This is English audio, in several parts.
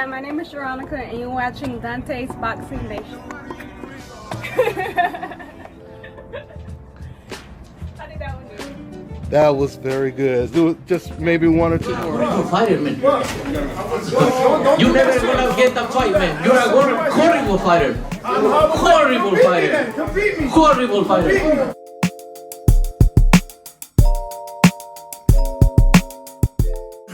Hi, my name is Veronica, and you're watching Dontaesboxingnation. How did that one do? That was very good. Do just maybe one or two more. Horrible fighter, man. You never gonna get the fight, man. You're a horrible fighter. Horrible fighter. Horrible fighter.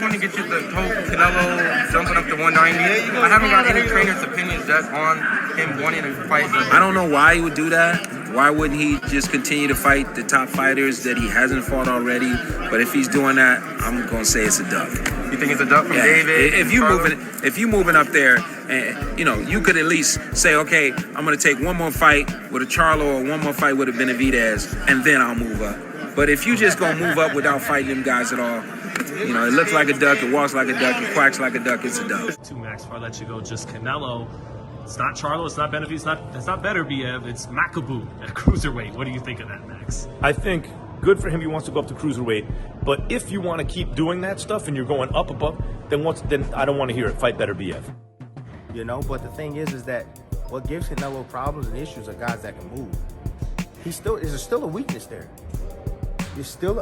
Want to get you the whole Canelo jumping up to 190. I haven't got any trainer's opinions yet on him wanting to fight. I don't know why he would do that. Why wouldn't he just continue to fight the top fighters that he hasn't fought already? But if he's doing that, I'm gonna say it's a duck. You think it's a duck from David? If you moving up there, and you could at least say, okay, I'm gonna take one more fight with a Charlo or one more fight with a Benavidez, and then I'll move up. But if you just gonna move up without fighting them guys at all, it looks like a duck, it walks like a duck, it quacks like a duck, it's a duck. To Max, before I let you go, just Canelo. It's not Charlo, it's not Benavidez, it's not Beterbiev, it's Makabu at cruiserweight. What do you think of that, Max? I think good for him. He wants to go up to cruiserweight. But if you want to keep doing that stuff and you're going up above, then I don't want to hear it. Fight Beterbiev. But the thing is that what gives Canelo problems and issues are guys that can move. There's still a weakness there.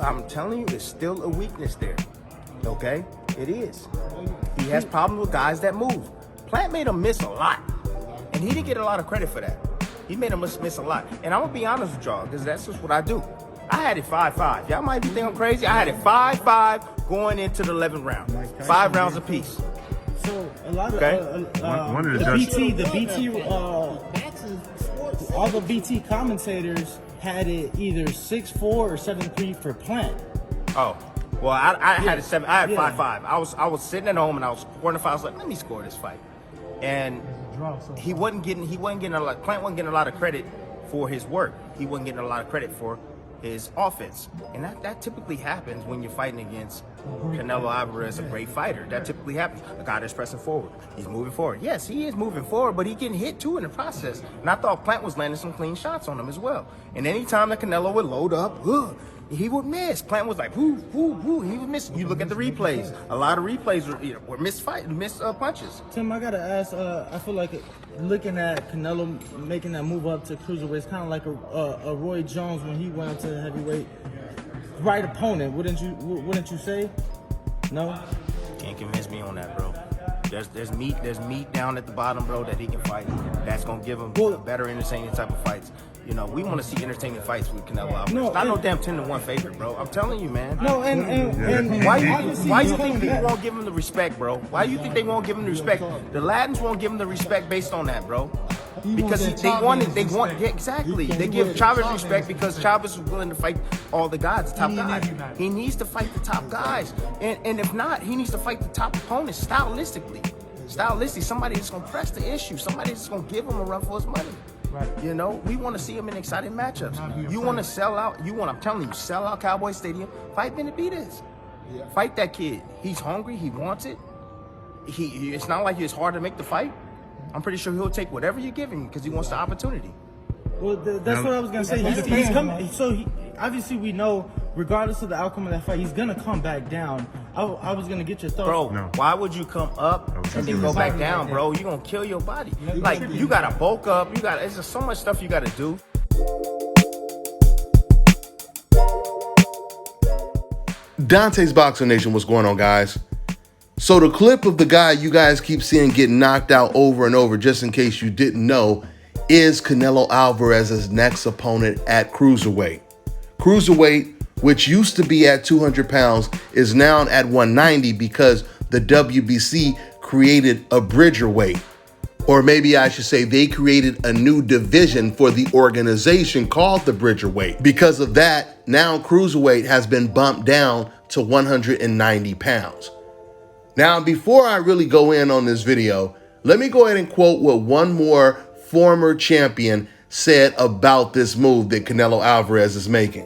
I'm telling you, there's still a weakness there. Okay? It is. He has problems with guys that move. Plant made him miss a lot. And he didn't get a lot of credit for that. He made him miss a lot. And I'm going to be honest with y'all, because that's just what I do. I had it 5-5. Y'all might be thinking I'm crazy. I had it 5-5 going into the 11th round. 5 rounds apiece. So a lot of all the BT commentators had it either 6-4 or 7-3 for Plant. Oh, well, I had it 7. I had 5-5. I was sitting at home and I was scoring the fight. I was like, let me score this fight. And he wasn't getting a lot. Plant wasn't getting a lot of credit for his work. He wasn't getting a lot of credit for his offense. And that typically happens when you're fighting against Canelo Alvarez, a great fighter. That typically happens. A guy that's pressing forward. He's moving forward. Yes, he is moving forward, but he's getting hit too in the process. And I thought Plant was landing some clean shots on him as well. And anytime that Canelo would load up, he would miss. Plant was like, whoo, whoo, whoo. He would miss. You look at the replays. A lot of replays were missed punches. Tim, I gotta ask. I feel like looking at Canelo making that move up to cruiserweight is kind of like a Roy Jones when he went up to heavyweight. Right opponent, wouldn't you say? No. Can't convince me on that, bro. There's meat down at the bottom, bro, that he can fight. That's gonna give him better, entertaining type of fights. We want to see entertaining fights with Canelo Alvarez. Not no damn 10-1 favorite, bro. I'm telling you, man. No, and why you think people won't give him the respect, bro? Why you think they won't give him the respect? The Latins won't give him the respect based on that, bro. Because exactly. They give Chavez respect because Chavez is willing to fight all the guys, the top guys. He needs to fight the top guys, and if not, he needs to fight the top opponents stylistically. Somebody that's gonna press the issue, somebody that's gonna give him a run for his money. Right. We want to see him in exciting matchups. You want to sell out. I'm telling you, sell out Cowboy Stadium. Fight Benavidez. Yeah. Fight that kid. He's hungry. He wants it. It's not like it's hard to make the fight. I'm pretty sure he'll take whatever you give him because he wants the opportunity. Well, that's what I was gonna say. He's coming. So obviously we know, regardless of the outcome of that fight, he's gonna come back down. I was gonna get your thoughts. Bro, why would you come up and then go back down, bro? You're gonna kill your body. Like, you gotta bulk up. It's just so much stuff you gotta do. Dontae'S Boxing Nation, what's going on, guys? So the clip of the guy you guys keep seeing get knocked out over and over, just in case you didn't know, is Canelo Alvarez's next opponent at cruiserweight. Cruiserweight, which used to be at 200 pounds, is now at 190 because the WBC created a bridger weight. Or maybe I should say they created a new division for the organization called the bridger weight. Because of that, now cruiserweight has been bumped down to 190 pounds. Now, before I really go in on this video, let me go ahead and quote what one more former champion said about this move that Canelo Alvarez is making.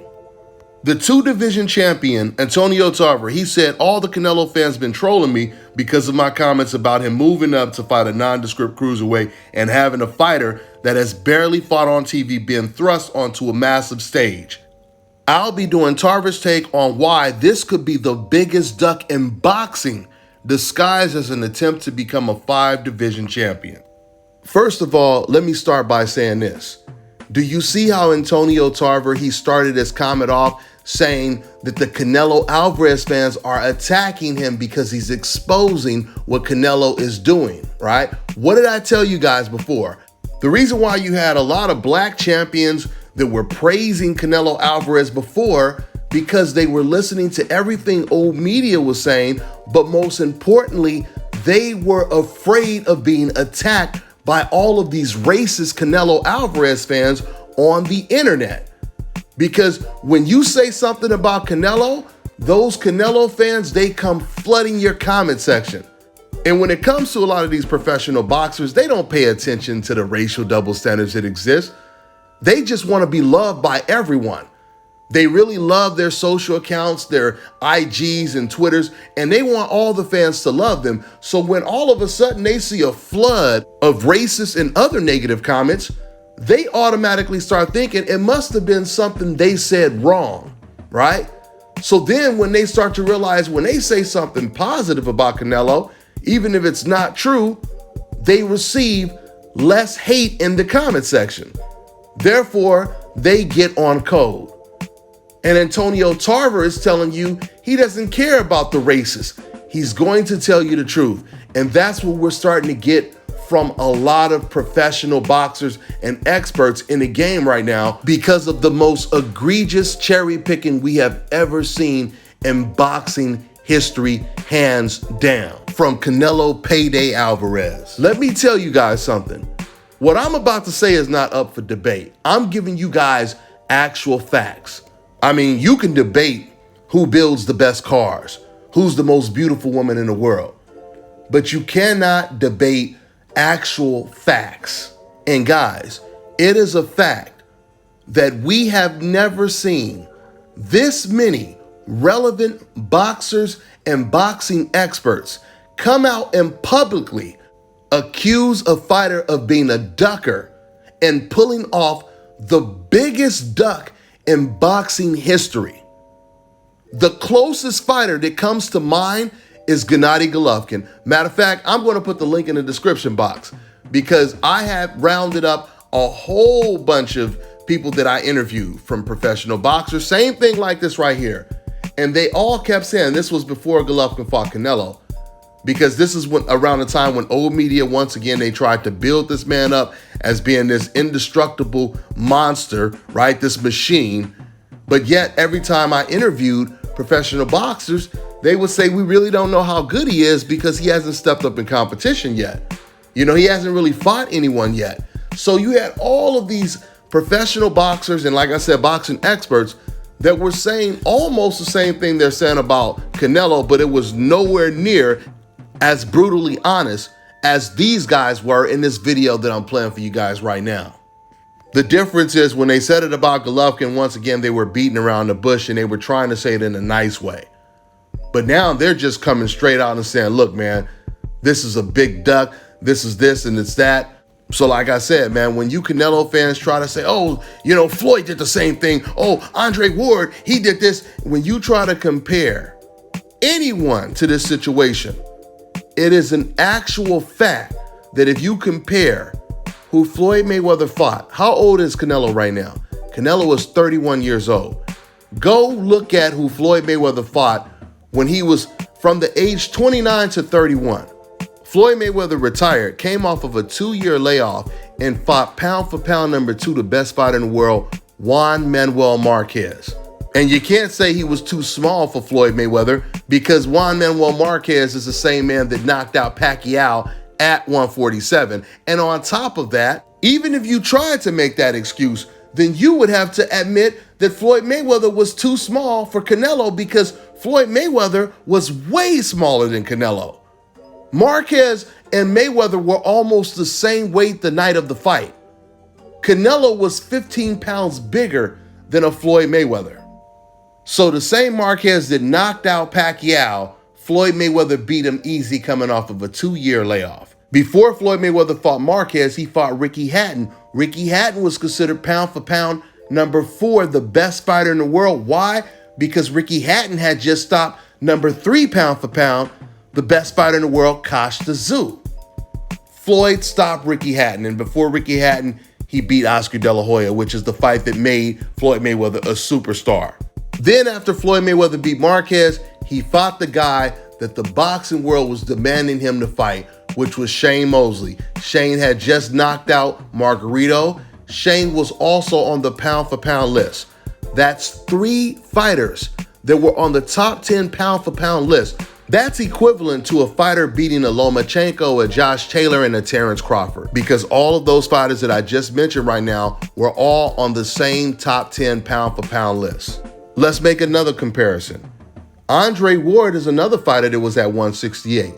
The 2-division champion, Antonio Tarver, he said, all the Canelo fans been trolling me because of my comments about him moving up to fight a nondescript cruiserweight and having a fighter that has barely fought on TV being thrust onto a massive stage. I'll be doing Tarver's take on why this could be the biggest duck in boxing disguised as an attempt to become a 5-division champion. First of all, let me start by saying this. Do you see how Antonio Tarver, he started his comment off saying that the Canelo Alvarez fans are attacking him because he's exposing what Canelo is doing, right? What did I tell you guys before? The reason why you had a lot of black champions that were praising Canelo Alvarez before, because they were listening to everything old media was saying, but most importantly, they were afraid of being attacked by all of these racist Canelo Alvarez fans on the internet. Because when you say something about Canelo, those Canelo fans, they come flooding your comment section. And when it comes to a lot of these professional boxers, they don't pay attention to the racial double standards that exist. They just want to be loved by everyone. They really love their social accounts, their IGs and Twitters, and they want all the fans to love them. So when all of a sudden they see a flood of racist and other negative comments, they automatically start thinking it must have been something they said wrong, right? So then when they start to realize when they say something positive about Canelo, even if it's not true, they receive less hate in the comment section. Therefore, they get on code. And Antonio Tarver is telling you he doesn't care about the racists. He's going to tell you the truth. And that's what we're starting to get from a lot of professional boxers and experts in the game right now because of the most egregious cherry picking we have ever seen in boxing history, hands down, from Canelo Payday Alvarez. Let me tell you guys something. What I'm about to say is not up for debate. I'm giving you guys actual facts. I mean, you can debate who builds the best cars, who's the most beautiful woman in the world, but you cannot debate actual facts. And guys, it is a fact that we have never seen this many relevant boxers and boxing experts come out and publicly accuse a fighter of being a ducker and pulling off the biggest duck in boxing history. The closest fighter that comes to mind is Gennady Golovkin. Matter of fact, I'm going to put the link in the description box because I have rounded up a whole bunch of people that I interviewed from professional boxers. Same thing like this right here. And they all kept saying this was before Golovkin fought Canelo, because this is when around the time when old media, once again, they tried to build this man up as being this indestructible monster, right? This machine. But yet every time I interviewed professional boxers, they would say, we really don't know how good he is because he hasn't stepped up in competition yet. You know, he hasn't really fought anyone yet. So you had all of these professional boxers and, like I said, boxing experts that were saying almost the same thing they're saying about Canelo, but it was nowhere near as brutally honest as these guys were in this video that I'm playing for you guys right now. The difference is when they said it about Golovkin, once again, they were beating around the bush and they were trying to say it in a nice way. But now they're just coming straight out and saying, look, man, this is a big duck. This is this and it's that. So like I said, man, when you Canelo fans try to say, oh, you know, Floyd did the same thing. Oh, Andre Ward, he did this. When you try to compare anyone to this situation, it is an actual fact that if you compare who Floyd Mayweather fought, how old is Canelo right now? Canelo is 31 years old. Go look at who Floyd Mayweather fought when he was from the age 29 to 31. Floyd Mayweather retired, came off of a 2-year layoff, and fought pound for pound number 2, the best fighter in the world, Juan Manuel Marquez. And you can't say he was too small for Floyd Mayweather because Juan Manuel Marquez is the same man that knocked out Pacquiao at 147. And on top of that, even if you tried to make that excuse, then you would have to admit that Floyd Mayweather was too small for Canelo because Floyd Mayweather was way smaller than Canelo. Marquez and Mayweather were almost the same weight the night of the fight. Canelo was 15 pounds bigger than a Floyd Mayweather. So the same Marquez that knocked out Pacquiao, Floyd Mayweather beat him easy coming off of a 2-year layoff. Before Floyd Mayweather fought Marquez, he fought Ricky Hatton. Ricky Hatton was considered pound for pound number 4, the best fighter in the world. Why? Because Ricky Hatton had just stopped number 3 pound for pound, the best fighter in the world, Kosh the Zoo. Floyd stopped Ricky Hatton, and before Ricky Hatton, he beat Oscar De La Hoya, which is the fight that made Floyd Mayweather a superstar. Then after Floyd Mayweather beat Marquez, he fought the guy that the boxing world was demanding him to fight, which was Shane Mosley. Shane had just knocked out Margarito. Shane was also on the pound-for-pound list. That's 3 fighters that were on the top 10 pound-for-pound list. That's equivalent to a fighter beating a Lomachenko, a Josh Taylor, and a Terrence Crawford, because all of those fighters that I just mentioned right now were all on the same top 10 pound-for-pound list. Let's make another comparison. Andre Ward is another fighter that was at 168.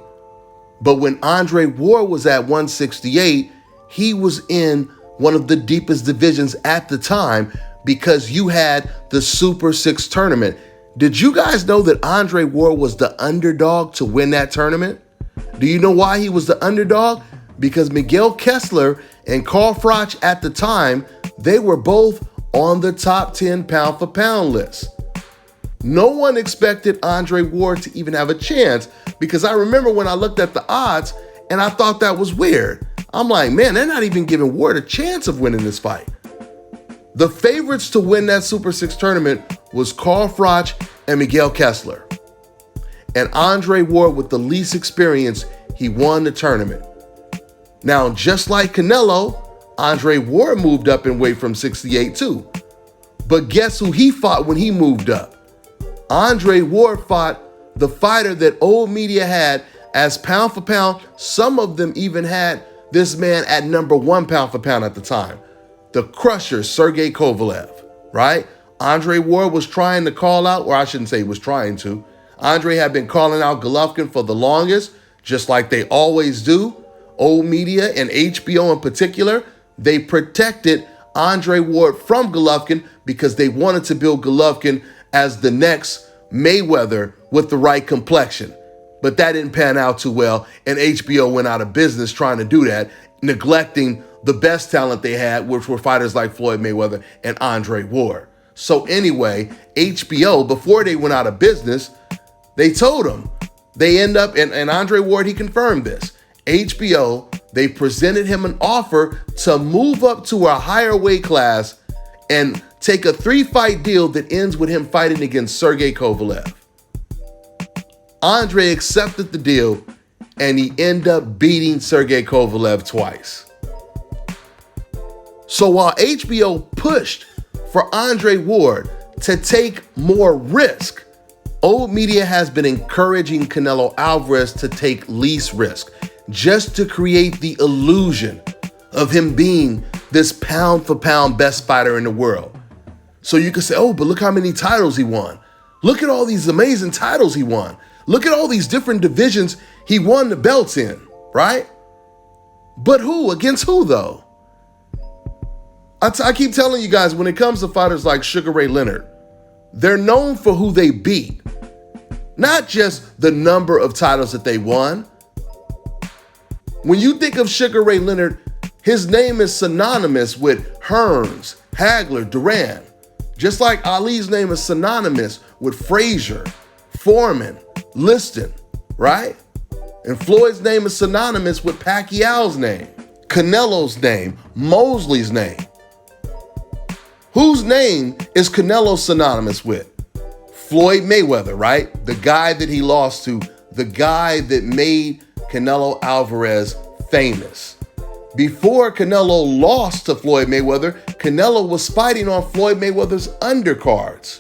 But when Andre Ward was at 168, he was in one of the deepest divisions at the time because you had the Super 6 tournament. Did you guys know that Andre Ward was the underdog to win that tournament? Do you know why he was the underdog? Because Miguel Kessler and Carl Froch at the time, they were both on the top 10 pound-for-pound list. No one expected Andre Ward to even have a chance, because I remember when I looked at the odds and I thought that was weird. I'm like, man, they're not even giving Ward a chance of winning this fight. The favorites to win that Super 6 tournament was Carl Froch and Miguel Kessler. And Andre Ward, with the least experience, he won the tournament. Now, just like Canelo, Andre Ward moved up in weight from 68 too. But guess who he fought when he moved up? Andre Ward fought the fighter that old media had as pound for pound. Some of them even had this man at number 1 pound for pound at the time. The crusher, Sergey Kovalev, right? Andre Ward was trying to call out, or I shouldn't say he was trying to. Andre had been calling out Golovkin for the longest, just like they always do. Old media and HBO in particular, they protected Andre Ward from Golovkin because they wanted to build Golovkin as the next Mayweather with the right complexion. But that didn't pan out too well, and HBO went out of business trying to do that, neglecting the best talent they had, which were fighters like Floyd Mayweather and Andre Ward. So anyway, HBO, before they went out of business, they told him, they end up, and Andre Ward, he confirmed this, HBO, they presented him an offer to move up to a higher weight class and take a 3-fight deal that ends with him fighting against Sergey Kovalev. Andre accepted the deal, and he ended up beating Sergey Kovalev twice. So while HBO pushed for Andre Ward to take more risk, old media has been encouraging Canelo Alvarez to take least risk, just to create the illusion of him being this pound-for-pound best fighter in the world. So you can say, oh, but look how many titles he won. Look at all these amazing titles he won. Look at all these different divisions he won the belts in, right? But who? Against who, though? I keep telling you guys, when it comes to fighters like Sugar Ray Leonard, they're known for who they beat, not just the number of titles that they won. When you think of Sugar Ray Leonard, his name is synonymous with Hearns, Hagler, Duran. Just like Ali's name is synonymous with Frazier, Foreman, Liston, right? And Floyd's name is synonymous with Pacquiao's name, Canelo's name, Mosley's name. Whose name is Canelo synonymous with? Floyd Mayweather, right? The guy that he lost to, the guy that made Canelo Alvarez famous. Before Canelo lost to Floyd Mayweather, Canelo was fighting on Floyd Mayweather's undercards.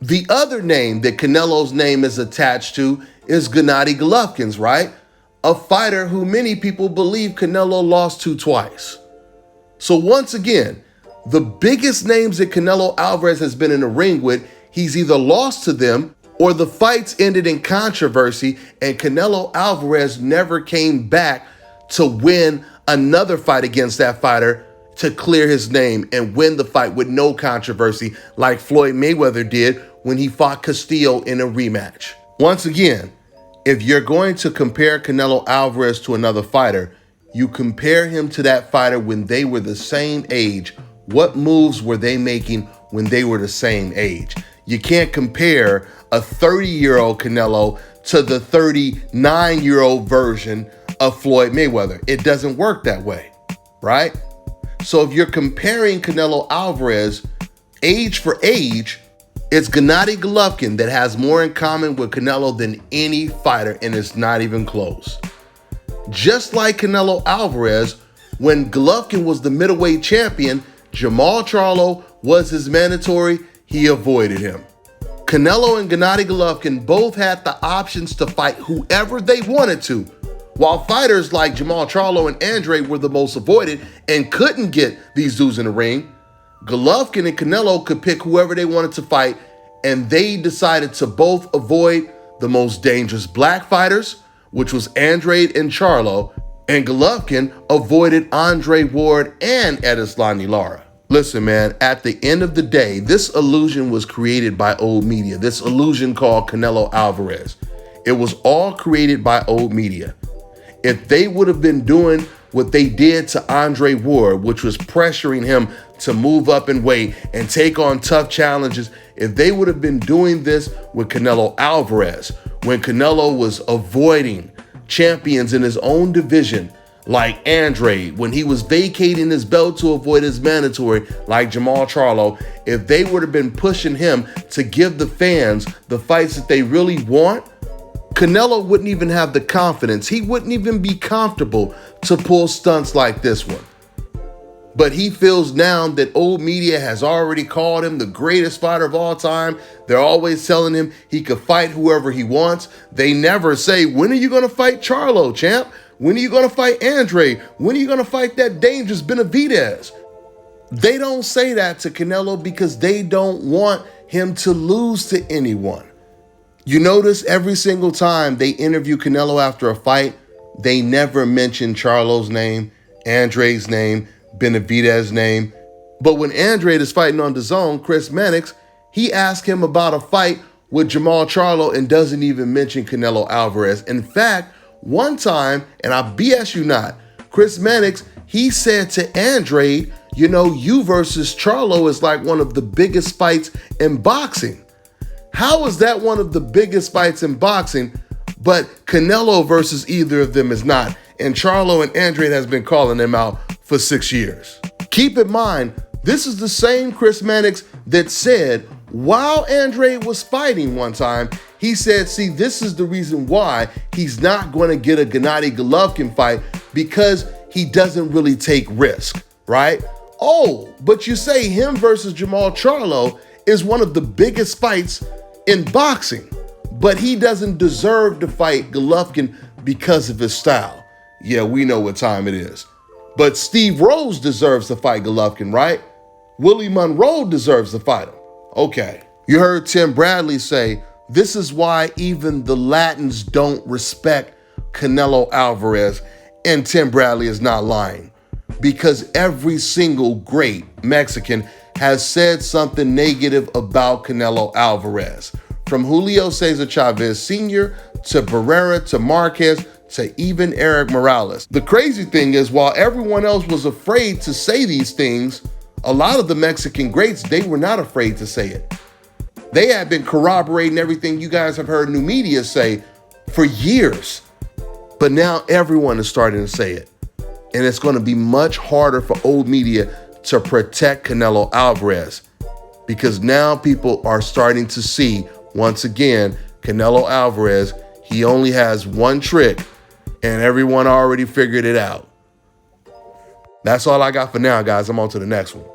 The other name that Canelo's name is attached to is Gennady Golovkin's, right? A fighter who many people believe Canelo lost to twice. So once again, the biggest names that Canelo Alvarez has been in the ring with, he's either lost to them or the fights ended in controversy and Canelo Alvarez never came back to win another fight against that fighter to clear his name and win the fight with no controversy like Floyd Mayweather did when he fought Castillo in a rematch. Once again, if you're going to compare Canelo Alvarez to another fighter, you compare him to that fighter when they were the same age. What moves were they making when they were the same age? You can't compare a 30-year-old Canelo to the 39-year-old version of Floyd Mayweather. It doesn't work that way, right? So if you're comparing Canelo Alvarez age for age, it's Gennady Golovkin that has more in common with Canelo than any fighter, and it's not even close. Just like Canelo Alvarez, when Golovkin was the middleweight champion, Jamal Charlo was his mandatory. He avoided him. Canelo and Gennady Golovkin both had the options to fight whoever they wanted to, while fighters like Jamal Charlo and Andre were the most avoided and couldn't get these dudes in the ring. Golovkin and Canelo could pick whoever they wanted to fight, and they decided to both avoid the most dangerous black fighters, which was Andre and Charlo, and Golovkin avoided Andre Ward and Edeslani Lara. Listen, man, at the end of the day, this illusion was created by old media, this illusion called Canelo Alvarez. It was all created by old media. If they would have been doing what they did to Andre Ward, which was pressuring him to move up in weight and take on tough challenges, if they would have been doing this with Canelo Alvarez, when Canelo was avoiding champions in his own division, like Andre, when he was vacating his belt to avoid his mandatory, like Jamal Charlo, if they would have been pushing him to give the fans the fights that they really want, Canelo wouldn't even have the confidence. He wouldn't even be comfortable to pull stunts like this one. But he feels now that old media has already called him the greatest fighter of all time. They're always telling him he could fight whoever he wants. They never say, when are you going to fight Charlo, champ? When are you going to fight Andre? When are you going to fight that dangerous Benavidez? They don't say that to Canelo because they don't want him to lose to anyone. You notice every single time they interview Canelo after a fight, they never mention Charlo's name, Andre's name, Benavidez's name. But when Andre is fighting on DAZN, Chris Mannix, he asked him about a fight with Jamal Charlo and doesn't even mention Canelo Alvarez. In fact, one time, and I BS you not, Chris Mannix, he said to Andre, you know, you versus Charlo is like one of the biggest fights in boxing. How is that one of the biggest fights in boxing, but Canelo versus either of them is not? And Charlo and Andre has been calling them out for 6 years. Keep in mind, this is the same Chris Mannix that said, while Andre was fighting one time, he said, see, this is the reason why he's not going to get a Gennady Golovkin fight, because he doesn't really take risk, right? Oh, but you say him versus Jamal Charlo is one of the biggest fights in boxing, but he doesn't deserve to fight Golovkin because of his style. Yeah, we know what time it is. But Steve Rose deserves to fight Golovkin, right? Willie Monroe deserves to fight him. Okay. You heard Tim Bradley say, this is why even the Latins don't respect Canelo Alvarez, and Tim Bradley is not lying, because every single great Mexican has said something negative about Canelo Alvarez. From Julio Cesar Chavez Sr. to Barrera to Marquez to even Eric Morales. The crazy thing is, while everyone else was afraid to say these things, a lot of the Mexican greats, they were not afraid to say it. They had been corroborating everything you guys have heard new media say for years. But now everyone is starting to say it. And it's going to be much harder for old media to protect Canelo Alvarez, because now people are starting to see, once again, Canelo Alvarez, he only has one trick, and everyone already figured it out. That's all I got for now, guys. I'm on to the next one.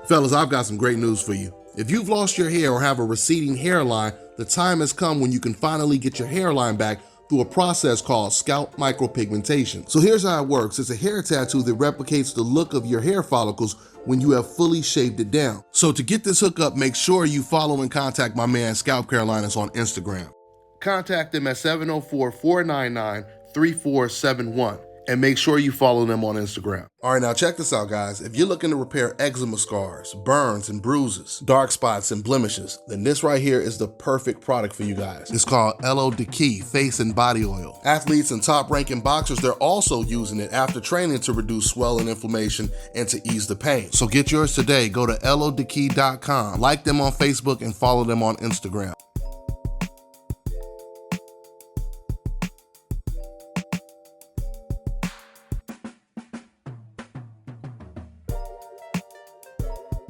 Fellas, I've got some great news for you. If you've lost your hair or have a receding hairline, the time has come when you can finally get your hairline back through a process called scalp micropigmentation. So here's how it works. It's a hair tattoo that replicates the look of your hair follicles when you have fully shaved it down. So to get this hookup, make sure you follow and contact my man ScalpCarolinas on Instagram. Contact them at 704-499-3471. And make sure you follow them on Instagram. All right, now check this out, guys. If you're looking to repair eczema scars, burns and bruises, dark spots and blemishes, then this right here is the perfect product for you guys. It's called Elo Diki Face and Body Oil. Athletes and top-ranking boxers, they're also using it after training to reduce swelling, inflammation, and to ease the pain. So get yours today. Go to elodiki.com, like them on Facebook, and follow them on Instagram.